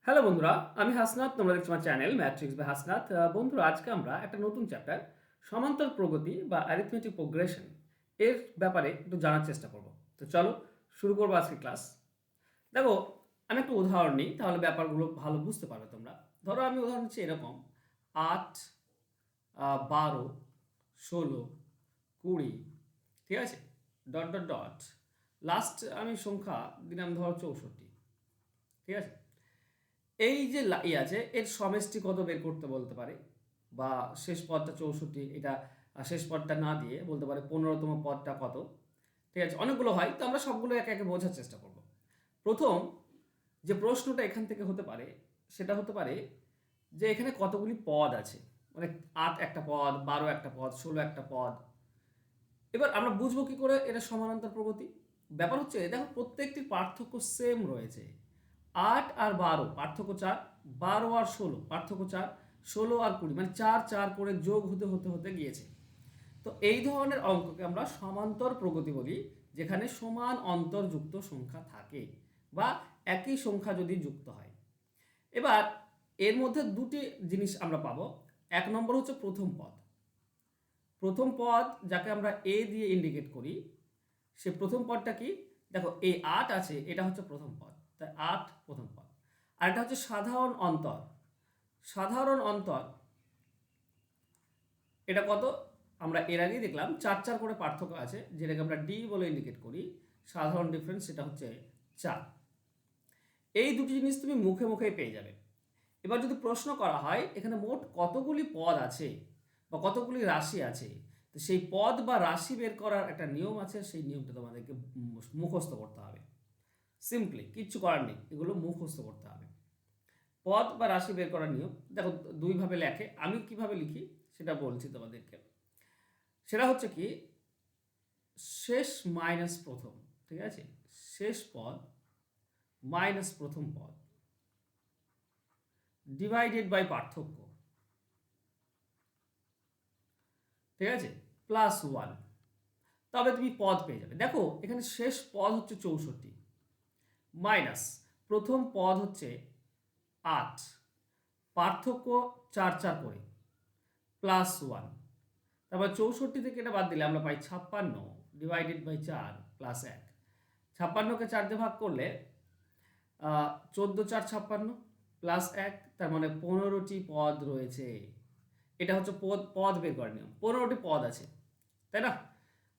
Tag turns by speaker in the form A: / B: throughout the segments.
A: Hello বন্ধুরা, আমি হাসনাত। তোমরা দেখছো আমার চ্যানেল ম্যাট্রিক্স বাই হাসনাত। বন্ধুরা, আজকে আমরা একটা নতুন চ্যাপ্টার সমান্তর প্রগতি বা অ্যারিথমেটিক প্রোগ্রেশন এর ব্যাপারে একটু জানার চেষ্টা করব। তো চলো শুরু করবো আজকে ক্লাস। দেখো, আমি একটা উদাহরণ নিই, তাহলে ব্যাপারগুলো ভালো বুঝতে পারবে তোমরা। ধরো আমি উদাহরণ দিচ্ছি এরকম: 8, 12, 16, 20, ঠিক আছে, ডট ডট ডট, লাস্ট আমি সংখ্যা দিলাম ধরো 64, ঠিক আছে। এই যে আছে, এর সমষ্টি কত বের করতে বলতে পারে, বা শেষ পদটা 64, এটা শেষ পদটা না দিয়ে বলতে পারে 15তম পদটা কত। ঠিক আছে, অনেকগুলো হয়, তো আমরা সবগুলো একে একে বোঝার চেষ্টা করব। প্রথম যে প্রশ্নটা এখান থেকে হতে পারে সেটা হতে পারে যে এখানে কতগুলি পদ আছে, মানে 8 একটা পদ, 12 একটা পদ, 16 একটা পদ। এবার আমরা বুঝবো কি করে এটা সমানান্তর প্রগতি। ব্যাপার হচ্ছে, দেখো প্রত্যেকটির পার্থক্য সেম রয়েছে। 8 আর 12 পার্থক্য 4, 12 আর 16 পার্থক্য 4, 16 আর 20 মানে 4 4 করে যোগ হতে হতে হতে গিয়েছে। তো এই ধরনের অঙ্ককে আমরা সমান্তর প্রগতি বলি, যেখানে সমান অন্তর্যুক্ত সংখ্যা থাকে বা একই সংখ্যা যদি যুক্ত হয়। এবার এর মধ্যে দুটি জিনিস আমরা পাবো। এক নম্বর হচ্ছে প্রথম পদ। প্রথম পদ যাকে আমরা এ দিয়ে ইন্ডিকেট করি, সে প্রথম পদটা কি? দেখো, এই 8 আছে, এটা হচ্ছে প্রথম পদ, তাই 8 প্রথম পদ। আর এটা হচ্ছে সাধারণ অন্তর। সাধারণ অন্তর এটা কত? আমরা এর আগেই দেখলাম 4 4 করে পার্থক্য আছে, যেটাকে আমরা ডি বলে ইন্ডিকেট করি। সাধারণ ডিফারেন্স সেটা হচ্ছে 4। এই দুটি জিনিস তুমি মুখে মুখেই পেয়ে যাবে। এবার যদি প্রশ্ন করা হয় এখানে মোট কতগুলি পদ আছে বা কতগুলি রাশি আছে, তো সেই পদ বা রাশি বের করার একটা নিয়ম আছে, সেই নিয়মটা তোমাদেরকে মুখস্থ করতে হবে। সিম্পলি কিচ্ছু করার নেই, এগুলো মুখস্থ করতে হবে। পদ বা রাশি বের করার নিয়ম দেখো দুইভাবে লেখে, আমি কিভাবে লিখি সেটা বলছি তোমাদেরকে। সেটা হচ্ছে কি, শেষ মাইনাস প্রথম, ঠিক আছে, শেষ পদ মাইনাস প্রথম পদ ডিভাইডেড বাই পার্থক্য, ঠিক আছে, প্লাস 1, তবে তুমি পদ পেয়ে যাবে। দেখো এখানে শেষ পদ হচ্ছে 64, মাইনাস প্রথম পদ হচ্ছে 8, পার্থক্য 4 4 করে, প্লাস 1, তারপর 64 থেকে এটা বাদ দিলে আমরা পাই 56 ডিভাইডেড বাই 4 প্লাস 1। 56কে 4 দিয়ে ভাগ করলে 14 4 56 প্লাস 1, তার মানে 15টি পদ রয়েছে। এটা হচ্ছে পদ পদ বের করার নিয়ম। 15টি পদ আছে, তাই না?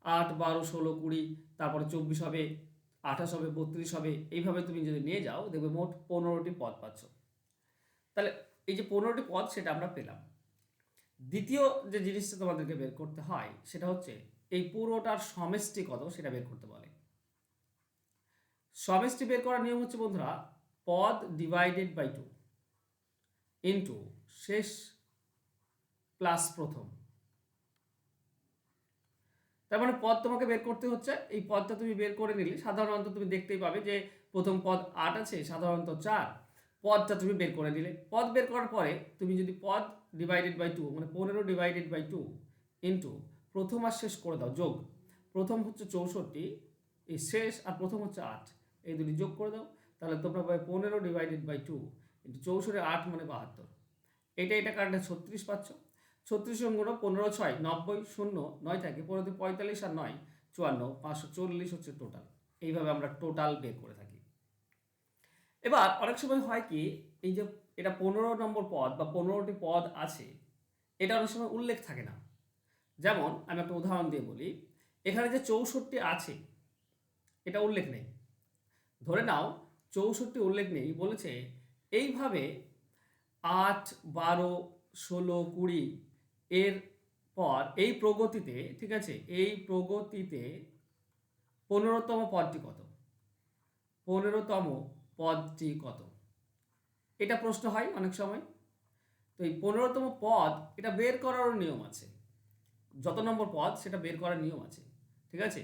A: 8 12 16 20, তারপরে 24 হবে, 28 হবে, 32 হবে, এইভাবে তুমি যদি নিয়ে যাও দেখবে মোট 15টি পদ পাচ্ছ। তাহলে এই যে 15টি পদ সেটা আমরা পেলাম। দ্বিতীয় যে জিনিসটা তোমাদেরকে বের করতে হয় সেটা হচ্ছে এই পুরোটার সমষ্টি কত সেটা বের করতে বলে। সমষ্টি বের করার নিয়ম হচ্ছে বন্ধুরা, পদ ডিভাইডেড বাই 2 ইন্টু শেষ প্লাস প্রথম। তার মানে পদ তোমাকে বের করতে হচ্ছে, এই পদটা তুমি বের করে নিলে সাধারণত তুমি দেখতেই পাবে যে প্রথম পদ 8 আছে, সাধারণত 4, পদটা তুমি বের করে নিলে। পদ বের করার পরে তুমি যদি পদ ডিভাইডেড বাই 2 মানে 15 ডিভাইডেড বাই 2 ইন্টু প্রথম আর শেষ করে দাও, যোগ। প্রথম হচ্ছে 64, এই শেষ আর প্রথম হচ্ছে 8, এই দুটি যোগ করে দাও, তাহলে তোমরা পাবে 15 ডিভাইডেড বাই 2 ইন্টু 64 8 মানে 72। এটা কারণে 36 পাচ্ছ। 36 অঙ্কটা 15 6 90 0 9 থাকে, 15 45 আর 9 54, 540 হচ্ছে টোটাল। এইভাবে আমরা টোটাল বের করে থাকি। এবার অনেক সময় হয় কি, এই যে এটা 15 নম্বর পদ বা 15টি পদ আছে, এটা অনেক সময় উল্লেখ থাকে না। যেমন আমি একটা উদাহরণ দিয়ে বলি, এখানে যে 64 আছে এটা উল্লেখ নেই। ধরে নাও 64 উল্লেখ নেই, বলেছে এইভাবে 8 12 16 20 এর পর এই প্রগতিতে, ঠিক আছে, এই প্রগতিতে 15তম পদটি কত? 15তম পদটি কত? এটা প্রশ্ন হয় অনেক সময়। তো এই 15তম পদ এটা বের করারও নিয়ম আছে। যত নম্বর পদ সেটা বের করার নিয়ম আছে, ঠিক আছে।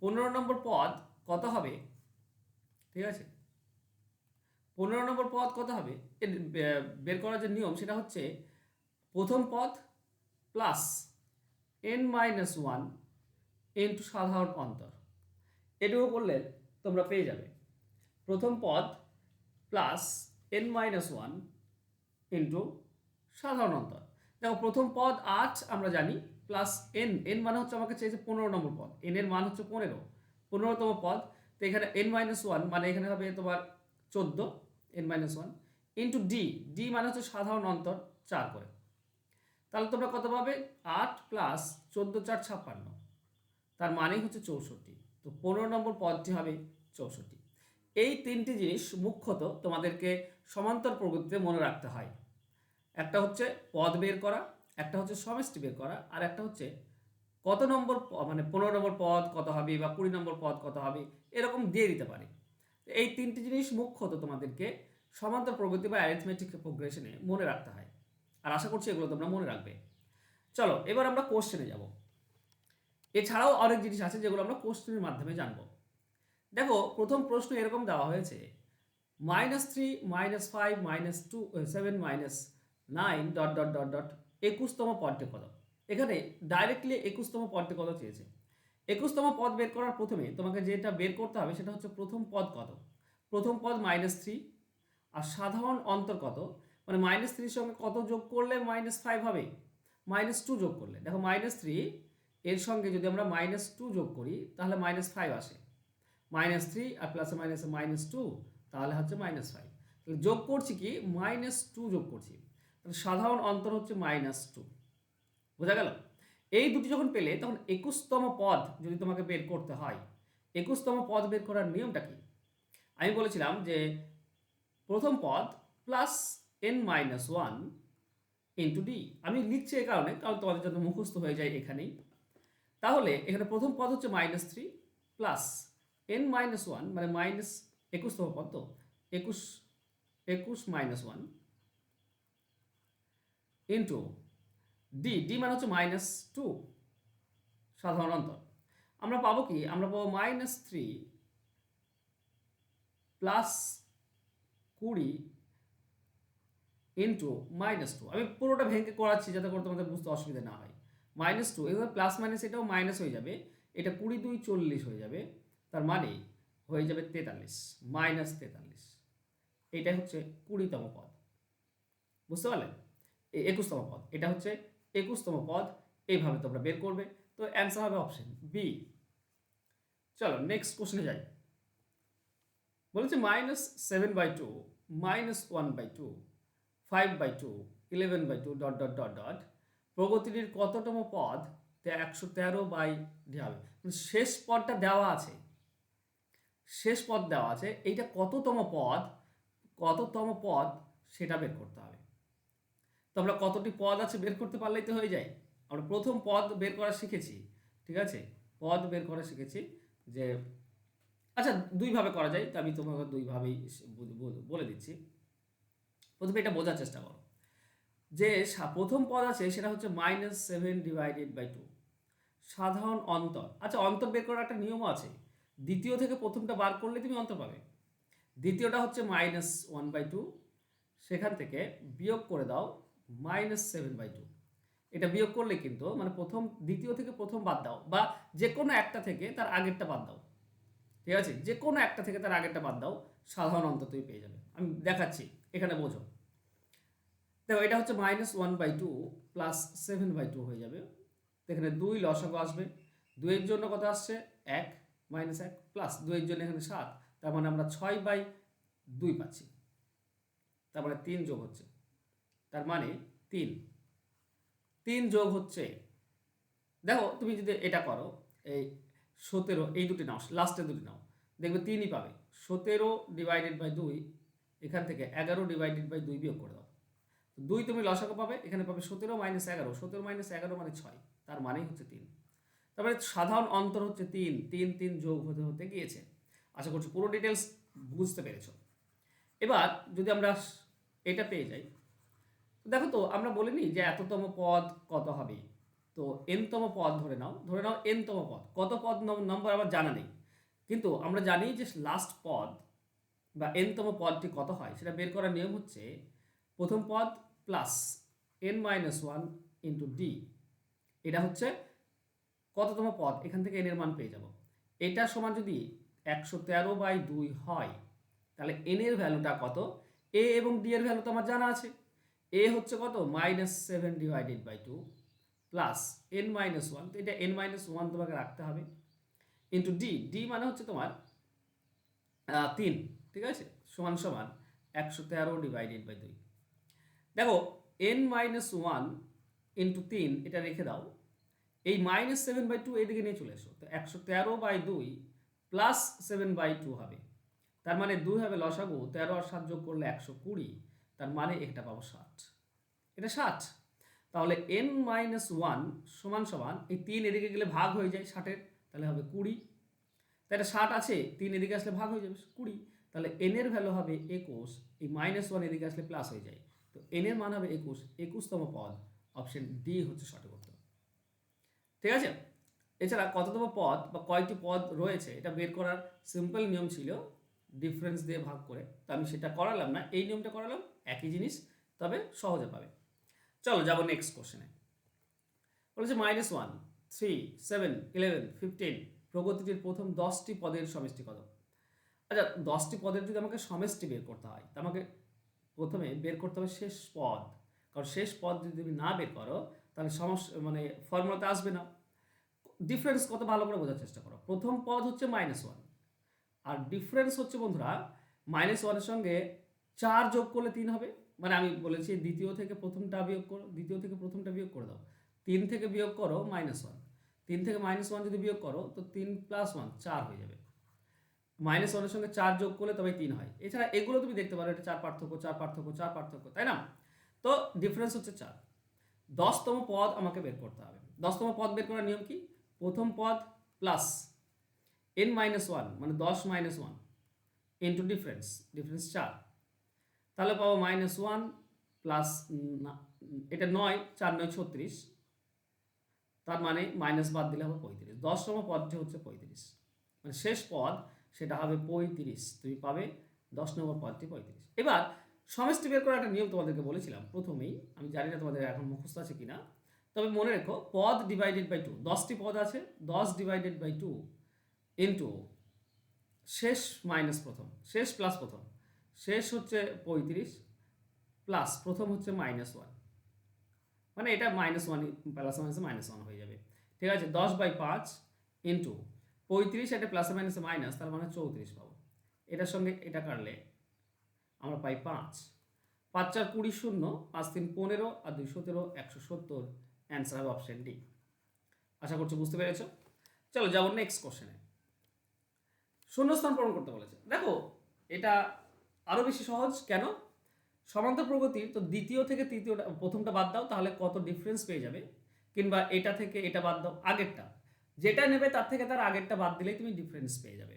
A: 15 নম্বর পদ কত হবে? ঠিক আছে, 15 নম্বর পদ কত হবে এর বের করার যে নিয়ম সেটা হচ্ছে প্রথম পদ প্লাস n-1 ইন্টু সাধারণ অন্তর। এটুকু করলে তোমরা পেয়ে যাবে প্রথম পদ প্লাস n-1 ইন্টু সাধারণ অন্তর। দেখো প্রথম পদ 8 আমরা জানি, প্লাস n মানে হচ্ছে আমাকে চেয়েছে 15 নম্বর পদ, n এর মান হচ্ছে 15তম পদ। তো এখানে n-1 মানে এখানে হবে তোমার 14 n-1 ইন্টু ডি মানে হচ্ছে সাধারণ অন্তর 4 করে। তাহলে তোমরা কত পাবে? 8 প্লাস 14 4 56, তার মানেই হচ্ছে 64। তো 15 নম্বর পদটি হবে 64। এই তিনটি জিনিস মুখ্যত তোমাদেরকে সমান্তর প্রগতিতে মনে রাখতে হয়। একটা হচ্ছে পদ বের করা, একটা হচ্ছে সমষ্টি বের করা, আর একটা হচ্ছে কত নম্বর মানে 15 নম্বর পদ কত হবে বা 20 নম্বর পদ কত হবে, এরকম দিয়ে দিতে পারে। এই তিনটি জিনিস মুখ্যত তোমাদেরকে সমান্তর প্রগতি বা অ্যারিথমেটিক প্রোগ্রেশনে মনে রাখতে হয়, আর আশা করছি এগুলো তোমরা মনে রাখবে। চলো এবার আমরা কোশ্চেনে যাব। এছাড়াও অনেক জিনিস আছে যেগুলো আমরা কোশ্চেনের মাধ্যমে জানবো। দেখো প্রথম প্রশ্ন এরকম দেওয়া হয়েছে, -3 -5 -2 7 -9 ডট ডট ডট ডট 21তম পদটি কত। এখানে ডাইরেক্টলি 21তম পদটি কত চেয়েছে। 21তম পদ বের করার প্রথমে তোমাকে যেটা বের করতে হবে সেটা হচ্ছে প্রথম পদ কত। প্রথম পদ -3, আর সাধারণ অন্তর কত, মানে -3 সঙ্গে কত যোগ করলে -5 হবে, -2 যোগ করলে। দেখো -3 এর সঙ্গে যদি আমরা -2 যোগ করি তাহলে -5 আসে, -3 আর প্লাসে মাইনাসে -2, তাহলে হচ্ছে -5। তাহলে যোগ করছি কি, -2 যোগ করছি, তাহলে সাধারণ অন্তর হচ্ছে -2। বোঝা গেল? এই দুটি যখন পেলে তখন 21তম পদ যদি তোমাকে বের করতে হয়, 21তম পদ বের করার নিয়মটা কি? আমি বলেছিলাম যে প্রথম পদ প্লাস n-1 ইন্টু ডি। আমি লিখছি এই কারণে, কারণ তোমাদের জন্য মুখস্থ হয়ে যায় এখানেই। তাহলে এখানে প্রথম পদ হচ্ছে -3 প্লাস n-1 মানে -21তম পদ, তো 21 -1 ইন্টু ডি মানে হচ্ছে -2 সাধারণ অন্তর। আমরা পাবো কি? আমরা পাবো -3 প্লাস 20 ইন্টু -2। আমি পুরোটা ভেঙে করাচ্ছি যাতে করে তোমাদের বুঝতে অসুবিধা না হয়। -2 এবার প্লাস মাইনাস এটাও মাইনাস হয়ে যাবে, এটা 20 2 40 হয়ে যাবে, তার মানে হয়ে যাবে 43 -43। এইটাই হচ্ছে 20তম পদ। বুঝতে পারলেন? এই 21তম পদ, এটা হচ্ছে 21তম পদ। এইভাবে তোমরা বের করবে। তো অ্যান্সার হবে অপশন বি। চলো নেক্সট কোশ্চেনে যাই। বলেছে -7/2 -1/2 5/2 11/2 ডট ডট ডট ডট প্রগতিটির কততম পদ 113/d হবে। শেষ পদটা দেওয়া আছে, শেষ পদ দেওয়া আছে, এইটা কততম পদ সেটা বের করতে হবে। তো আমরা কতটি পদ আছে বের করতে পারলেই তো হয়ে যায়। আমরা প্রথম পদ বের করা শিখেছি, ঠিক আছে, পদ বের করা শিখেছি যে, আচ্ছা দুইভাবে করা যায়, তো আমি তোমাকে দুইভাবেই বলে দিচ্ছি। প্রথমে এটা বোঝার চেষ্টা করো যে প্রথম পদ আছে সেটা হচ্ছে -7/2 সাধারণ অন্তর। আচ্ছা অন্তর বের করার একটা নিয়ম আছে, দ্বিতীয় থেকে প্রথমটা বার করলে তুমি অন্তর পাবে। দ্বিতীয়টা হচ্ছে -1/2, সেখান থেকে বিয়োগ করে দাও -7/2। এটা বিয়োগ করলে কিন্তু মানে দ্বিতীয় থেকে প্রথম বাদ দাও, বা যে কোনো একটা থেকে তার আগেরটা বাদ দাও, ঠিক আছে, যে কোনো একটা থেকে তার আগেরটা বাদ দাও, সাধারণ অন্তর তুমি পেয়ে যাবে। আমি দেখাচ্ছি, এখানে বোঝো। দেখো এটা হচ্ছে -1/2 প্লাস 7/2 হয়ে যাবে। এখানে 2 লসাগু আসবে, 2 এর জন্য কত আসছে 1 -1 প্লাস 2 এর জন্য এখানে 7, তার মানে আমরা 6/2 পাচ্ছি। তার মানে 3 যোগ হচ্ছে, তার মানে 3 যোগ হচ্ছে। দেখো তুমি যদি এটা করো, এই 17, এই দুটি নাও, লাস্টের দুটি নাও, দেখবে 3ই পাবে। 17/2, এখান থেকে 11/2 বিয়োগ করে দাও, 2 তুমি লসাগু পাবে, এখানে পাবে 17 - 11, 17 - 11 মানে 6, তার মানেই হচ্ছে 3। তারপরে সাধারণ অন্তর হচ্ছে 3 যোগ হতে হতে গিয়েছে। আশা করছি পুরো ডিটেলস বুঝতে পেরেছো। এবার যদি আমরা এটা পেয়ে যাই, দেখো তো আমরা বলিনি যে এততম পদ কত হবে, তো n-তম পদ ধরে নাও n-তম পদ, কত পদ নম্বর আমার জানা নেই, কিন্তু আমরা জানি যে লাস্ট পদ বা n-তম পদটি কত হয় সেটা বের করার নিয়ম হচ্ছে প্রথম পদ প্লাস n-1 ইন্টু ডি। এটা হচ্ছে কততম পদ, এখান থেকে n এর মান পেয়ে যাব। এটা সমান যদি 113/2 হয়, তাহলে n এর ভ্যালুটা কত, এ এবং ডি এর ভ্যালু তো আমার জানা আছে। এ হচ্ছে কত -7/2 প্লাস n-1, তো এটা n-1 তোমাকে রাখতে হবে, ইন্টু ডি, ডি মানে হচ্ছে তোমার 3, ঠিক আছে, সমান সমান 113/2। দেখো n-1 ইন্টু 3 এটা রেখে দাও, এই -7/2 এদিকে নিয়ে চলে এসো, তো 113/2 প্লাস 7/2 হবে, তার মানে 2 হবে লসাগু, 13 আর 7 যোগ করলে 120, তার মানে এটা পাবো 60, এটা 60। তাহলে n-1 সমান সমান এই 3 এদিকে গেলে ভাগ হয়ে যায় 60-এর, তাহলে হবে 20, তাই এটা 60 আছে, 3 এদিকে আসলে ভাগ হয়ে যাবে 20, তাহলে n এর ভ্যালু হবে 21, এই -1 এদিকে আসলে প্লাস হয়ে যায়, তো n এর মান হবে 21, 21তম পদ, অপশন ডি হচ্ছে সঠিক উত্তর। ঠিক আছে, এছাড়া কততম পদ বা কয়টি পদ রয়েছে এটা বের করার সিম্পল নিয়ম ছিল ডিফারেন্স দিয়ে ভাগ করে, তো আমি সেটা করালাম না, এই নিয়মটা করালাম, একই জিনিস তবে সহজে পাবে। চলো যাবো নেক্সট কোশ্চেনে। বলেছে -1, 3, 7, 11, 15 প্রগতিটির প্রথম 10টি পদের সমষ্টি কত? আচ্ছা, 10টি পদের যদি আমাকে সমষ্টি বের করতে হয়, তা আমাকে প্রথমে বের করতে হবে শেষ পদ, কারণ শেষ পদ যদি তুমি না বের করো তাহলে সমস্যা মানে ফর্মুলাতে আসবে না। ডিফারেন্স কত ভালো করে বোঝার চেষ্টা করো, প্রথম পদ হচ্ছে -1, আর ডিফারেন্স হচ্ছে বন্ধুরা -1-এর সঙ্গে 4 যোগ করলে 3 হবে, মানে আমি বলেছি দ্বিতীয় থেকে প্রথমটা বিয়োগ করো, দ্বিতীয় থেকে প্রথমটা বিয়োগ করে দাও, 3 থেকে বিয়োগ করো -1, 3 থেকে -1 যদি বিয়োগ করো তো 3 + 1 4 হয়ে যাবে, -1-এর সঙ্গে 4 যোগ করলে তবে 3 হয়। এছাড়া এগুলো তুমি দেখতে পারো, এটা 4 পার্থক্য, 4 পার্থক্য, 4 পার্থক্য, তাই না? তো ডিফারেন্স হচ্ছে 4। 10তম পদ আমাকে বের করতে হবে। 10তম পদ বের করার নিয়ম কি? প্রথম পদ প্লাস n-1 মানে 10 - 1 ইন্টু ডিফারেন্স, ডিফারেন্স 4, তাহলে পাবো -1 প্লাস এটা 9, 4 9 36, তার মানে মাইনাস বাদ দিলে হবে 35। 10তম পদটি হচ্ছে 35, মানে শেষ পদ সেটা হবে 35, তুমি পাবে 10 নম্বর পদটি 35। এবার সমষ্টি বের করার একটা নিয়ম তোমাদেরকে বলেছিলাম প্রথমেই, আমি জানি না তোমাদের এখন মুখস্থ আছে কিনা, তবে মনে রেখো পদ ডিভাইডেড বাই 2, 10টি পদ আছে, 10 ডিভাইডেড বাই 2 ইন্টু শেষ মাইনাস প্রথম, শেষ প্লাস প্রথম, শেষ হচ্ছে 35 প্লাস প্রথম হচ্ছে -1, মানে এটা -1 প্লাস -1 হয়ে যাবে, ঠিক আছে। 10/5 ইন্টু 35, এটা প্লাসে মাইনাসে মাইনাস, তার মানে 34 পাবো, এটার সঙ্গে এটা কাটলে আমরা পাই 5, 5 4 20 শূন্য, 5 3 15 আর 2 17 170, অ্যান্সার হবে অপশন ডি। আশা করছি বুঝতে পেরেছো। চলো যাবো নেক্সট কোশ্চেনে। শূন্যস্থান পূরণ করতে বলেছে, দেখো এটা আরো বেশি সহজ। কেন? সমান্তর প্রগতির তো দ্বিতীয় থেকে তৃতীয়টা, প্রথমটা বাদ দাও তাহলে কত ডিফারেন্স পেয়ে যাবে, কিংবা এটা থেকে এটা বাদ দাও, আগেরটা যেটা নেবে তার থেকে তার আগেরটা বাদ দিলেই তুমি ডিফারেন্স পেয়ে যাবে।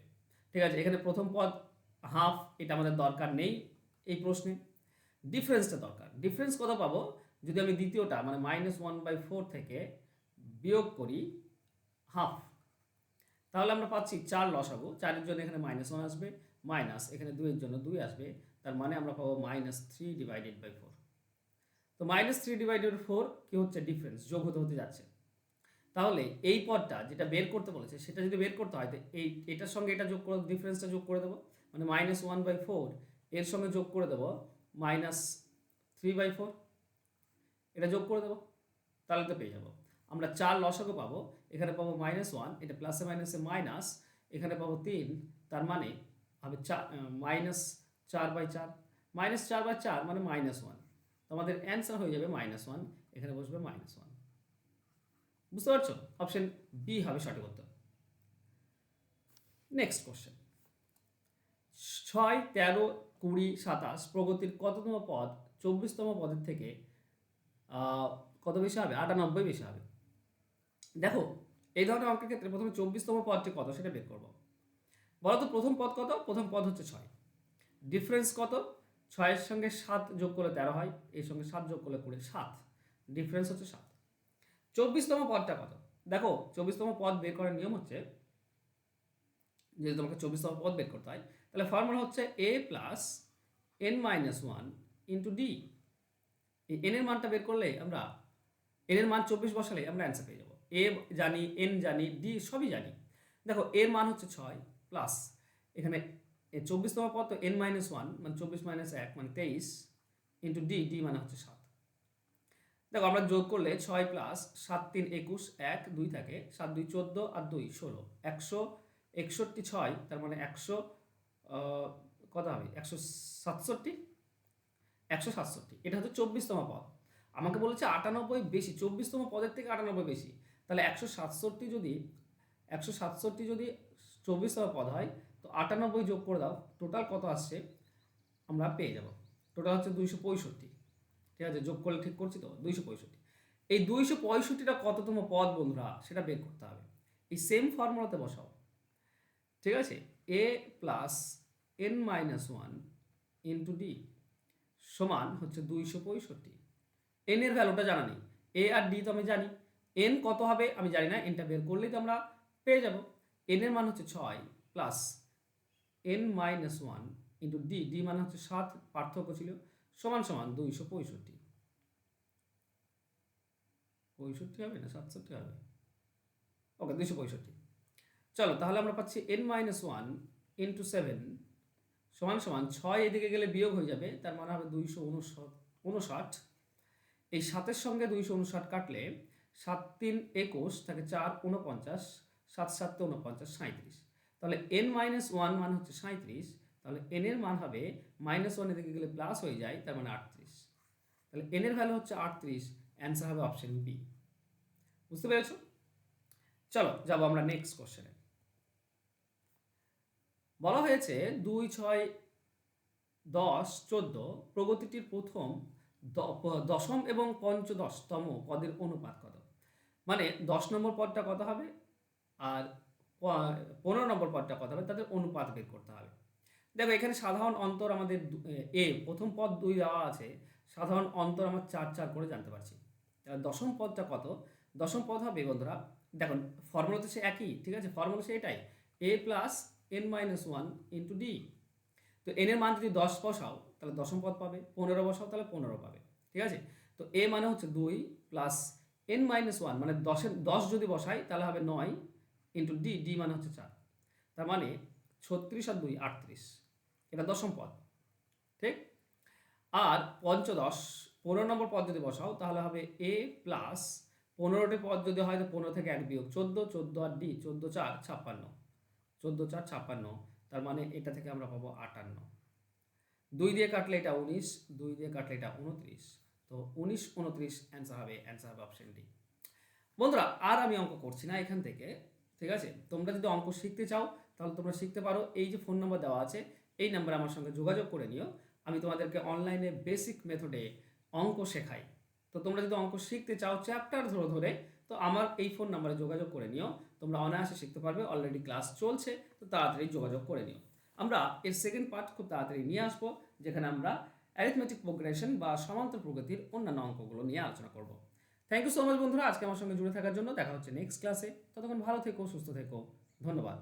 A: ঠিক আছে, এখানে প্রথম পদ হাফ, এটা আমাদের দরকার নেই এই প্রশ্নে, ডিফারেন্সটা দরকার। ডিফারেন্স কত পাবো? যদি আমি দ্বিতীয়টা মানে -1/4 থেকে বিয়োগ করি হাফ, তাহলে আমরা পাচ্ছি 4 লসাগু, 4-এর জন্য এখানে -1 আসবে, মাইনাস এখানে 2-এর জন্য 2 আসবে, তার মানে আমরা পাবো -3/4। তো -3/4 কি হচ্ছে? ডিফারেন্স, যোগ হতে হতে যাচ্ছে। তাহলে এই পদটা যেটা বের করতে বলেছে সেটা যদি বের করতে হয়, তো এটার সঙ্গে এটা যোগ করে ডিফারেন্সটা যোগ করে দেবো, মানে -1/4 এর সঙ্গে যোগ করে দেবো -3/4, এটা যোগ করে দেবো, তাহলে তো পেয়ে যাবো আমরা 4 লসাগু পাবো, এখানে পাবো -1, এটা প্লাসে মাইনাসে মাইনাস, এখানে পাবো 3, তার মানে হবে -4/4, -4/4 মানে -1, তো আমাদের অ্যান্সার হয়ে যাবে -1, এখানে বসবে -1। বুঝতে পারছো? অপশন বি হবে সঠিক উত্তর। নেক্সট কোশ্চেন, 6, 13, 20, 27 প্রগতির কততম পদ 24তম পদের থেকে কত বেশি হবে? 98 বেশি হবে। দেখো এই ধরনের অঙ্কের ক্ষেত্রে প্রথমে 24তম পদটি কত সেটা বের করবো। বলো তো প্রথম পদ কত? প্রথম পদ হচ্ছে 6, ডিফারেন্স কত? 6-এর সঙ্গে 7 যোগ করলে 13 হয়, এর সঙ্গে 7 যোগ করলে 20, 7, ডিফারেন্স হচ্ছে 7। 24তম পদটা কত? দেখো 24তম পদ বের করার নিয়ম হচ্ছে, যদি তোমাকে 24তম পদ বের করতে হয় তাহলে ফর্মুলা হচ্ছে a plus n-1 into D. এই n এর মানটা বের করলে আমরা n এর মান 24 বসালে আমরা অ্যান্সার পেয়ে যাবো। a জানি, n জানি, d সবই জানি। দেখো এর মান হচ্ছে 6 প্লাস এখানে এই 24তম পদ তো n-1 মানে 24 - 1 মানে 23 ইন্টু ডি, ডি মানে হচ্ছে 7। দেখো আমরা যোগ করলে 6 প্লাস 7 3 21 1 2 থাকে, 7 2 14 আর 2 16, 161 6 তার মানে 100 কত হবে 167, 167 এটা হচ্ছে 24তম পদ। আমাকে বলেছে 98 বেশি, 24তম পদের থেকে 98 বেশি, তাহলে 167 যদি 24তম পদ হয় তো 98 যোগ করে দাও, টোটাল কত আসছে আমরা পেয়ে যাব। টোটাল হচ্ছে 265, ঠিক আছে, যোগ করলে ঠিক করছি তো 265। এই 265টা কততম পদ বন্ধুরা সেটা বের করতে হবে, এই সেম ফর্মুলাতে বসাও, ঠিক আছে। a plus n-1 into D সমান হচ্ছে 265। এন এর ভ্যালুটা জানা নেই, এ আর ডি তো আমি জানি, এন কত হবে আমি জানি না, এনটা বের করলেই তো আমরা পেয়ে যাব। এন এর মান হচ্ছে 6 plus n-1 into D, D মানে হচ্ছে 7, পার্থক্য ছিল, সমান সমান 265। 65 হবে না 67 হবে, ওকে 265। চলো তাহলে আমরা পাচ্ছি n-1 ইন্টু 7 সমান সমান 6 এদিকে গেলে বিয়োগ হয়ে যাবে, তার মানে হবে 259। এই 7-এর সঙ্গে 259 কাটলে 7 3 21 থাকে 4 49, 7 7 49 37। তাহলে n-1 মান হচ্ছে 37, তাহলে n এর মান হবে -1 এদিকে গেলে প্লাস হয়ে যায়, তার মানে 38। তাহলে n এর ভ্যালু হচ্ছে 38, অ্যান্সার হবে অপশন বি। বুঝতে পেরেছো? চলো যাবো আমরা নেক্সট কোশ্চেনে। বলা হয়েছে 2 6 10 14 প্রগতিটির প্রথম দশম এবং পঞ্চদশতম পদের অনুপাত কত? মানে 10 নম্বর পদটা কত হবে আর 15 নম্বর পদটা কত হবে, তাদের অনুপাত বের করতে হবে। দেখো এখানে সাধারণ অন্তর আমাদের প্রথম পদ 2 দেওয়া আছে, সাধারণ অন্তর আমরা 4 4 করে জানতে পারছি। দশম পদটা কত? দশম পদ হবে বন্ধুরা, দেখুন ফর্মুলা তো সে একই, ঠিক আছে, ফর্মুলা সে এটাই, a plus n-1 into D. তো n এর মান যদি 10 বসাও তাহলে দশম পদ পাবে, 15 বসাও তাহলে 15 পাবে, ঠিক আছে। তো a মানে হচ্ছে 2 প্লাস n-1 মানে 10 যদি বসাই তাহলে হবে 9 ইন্টু ডি, ডি মানে হচ্ছে 4, তার মানে 36 আর 2 38, এটা দশম পদ, ঠিক। আর পঞ্চদশ 15 নম্বর পদ যদি বসাও তাহলে হবে a প্লাস 15টি পদ যদি হয় তো 15 থেকে 1 বিয়োগ 14, 14 আর ডি 14 4 56, 14 4 56, তার মানে এটা থেকে আমরা পাবো 58। 2 দিয়ে কাটলে এটা 19, 2 দিয়ে কাটলে এটা 29, তো 19 29 অ্যান্সার হবে অপশন ডি। বন্ধুরা আর আমি অঙ্ক করছি না এখান থেকে, ঠিক আছে। তোমরা যদি অঙ্ক শিখতে চাও তাহলে তোমরা শিখতে পারো, এই যে ফোন নম্বর দেওয়া আছে এই নাম্বারে আমার সঙ্গে যোগাযোগ করে নিও, আমি তোমাদেরকে অনলাইনে বেসিক মেথডে অঙ্ক শেখাই। তো তোমরা যদি অঙ্ক শিখতে চাও চ্যাপ্টার ধরে ধরে, তো আমার এই ফোন নাম্বারে যোগাযোগ করে নিও, তোমরা অনায়াসে শিখতে পারবে, অলরেডি ক্লাস চলছে, তো তাড়াতাড়ি যোগাযোগ করে নিও। আমরা এর সেকেন্ড পার্ট খুব তাড়াতাড়ি নিয়ে আসবো, যেখানে আমরা অ্যারিথমেটিক প্রোগ্রেশন বা সমান্তর প্রগতির অন্যান্য অঙ্কগুলো নিয়ে আলোচনা করব। থ্যাংক ইউ সো মাচ বন্ধুরা আজকে আমার সঙ্গে জুড়ে থাকার জন্য। দেখা হচ্ছে নেক্সট ক্লাসে, ততক্ষণ ভালো থেকো, সুস্থ থেকো, ধন্যবাদ।